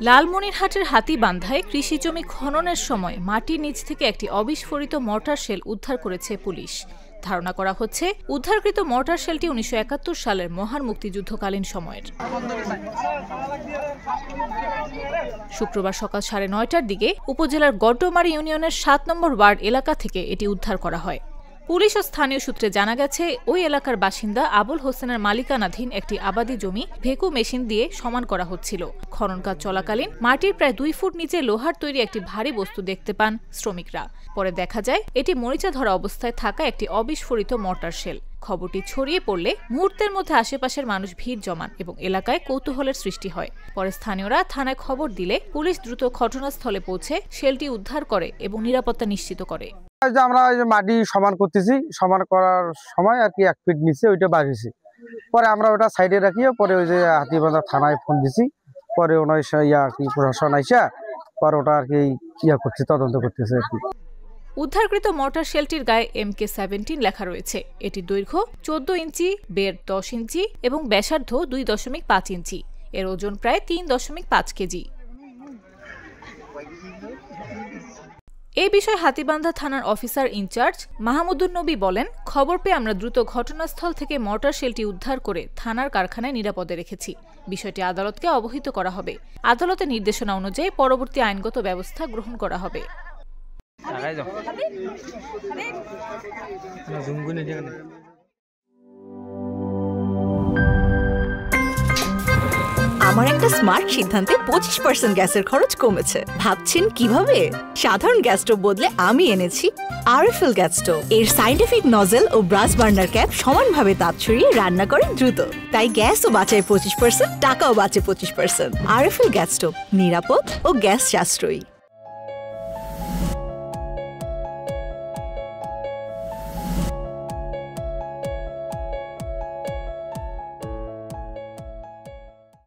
লালমনিরহাটের হাতীবান্ধায় কৃষি জমি খননের সময় মাটির নিচ থেকে একটি অবিস্ফোরিত মর্টার শেল উদ্ধার করেছে পুলিশ। ধারণা করা হচ্ছে উদ্ধারকৃত মর্টার শেলটি ১৯৭১ সালের মহান মুক্তিযুদ্ধকালীন সময়ের। শুক্রবার সকাল ৯:৩০টার দিকে উপজেলার গড্ডমারি ইউনিয়নের ৭ নম্বর ওয়ার্ড এলাকা থেকে এটি উদ্ধার করা হয়। পুলিশ ও স্থানীয় সূত্রে জানা গেছে, ওই এলাকার বাসিন্দা আবুল হোসেনের মালিকানাধীন একটি আবাদি জমি ভেকু মেশিন দিয়ে সমান করা হচ্ছিল। খনন কাজ চলাকালীন মাটির প্রায় ২ ফুট নিচে লোহার তৈরি একটি ভারী বস্তু দেখতে পান শ্রমিকরা। পরে দেখা যায় এটি মরিচা ধরা অবস্থায় থাকা একটি অবিস্ফোরিত মর্টার শেল। খবরটি ছড়িয়ে পড়লে মুহূর্তের মধ্যে আশেপাশের মানুষ ভিড় জমান এবং এলাকায় কৌতূহলের সৃষ্টি হয়। পরে স্থানীয়রা থানায় খবর দিলে পুলিশ দ্রুত ঘটনাস্থলে পৌঁছে শেলটি উদ্ধার করে এবং নিরাপত্তা নিশ্চিত করে। আমরা মাটি সমান করতেছি, সমান করার সময় আর কি ১ ফিট নিচে ওইটা বাড়িয়েছি। পরে আমরা ওটা সাইডে রাখিয়ে পরে ওই যে হাতীবান্ধা থানায় ফোন দিছি। পরে ওনার প্রশাসন আইসা পরে ওটা আর কি করছে, তদন্ত করতেছে আর কি। উদ্ধারকৃত মর্টার শেলটির গায়ে MK-17 লেখা রয়েছে। এটির দৈর্ঘ্য ১৪ ইঞ্চি, বের ১০ ইঞ্চি এবং ব্যাসার্ধ ২.৫ ইঞ্চি। এর ওজন প্রায় ৩.৫ কেজি। এই বিষয়ে হাতীবান্ধা থানার অফিসার ইনচার্জ মাহমুদুন নবী বলেন, খবর পেয়ে আমরা দ্রুত ঘটনাস্থল থেকে মর্টার শেলটি উদ্ধার করে থানার কারখানায় নিরাপদে রেখেছি। বিষয়টি আদালতকে অবহিত করা হবে। আদালতের নির্দেশনা অনুযায়ী পরবর্তী আইনগত ব্যবস্থা গ্রহণ করা হবে। আমার একটা স্মার্ট সিদ্ধান্তে 25% গ্যাসের খরচ কমেছে। ভাবছেন কিভাবে? সাধারণ গ্যাস স্টোভ বদলে আমি এনেছি আরএফএল গ্যাস স্টোভ। এর সাইন্টিফিক নজল ও ব্রাস বার্নার ক্যাপ সমানভাবে তাপ ছড়িয়ে রান্না করে দ্রুত। তাই গ্যাসও বাঁচায় 25%, টাকাও বাঁচে 25%। আরএফএল গ্যাস স্টোভ নিরাপদ ও গ্যাস সাশ্রয়ী।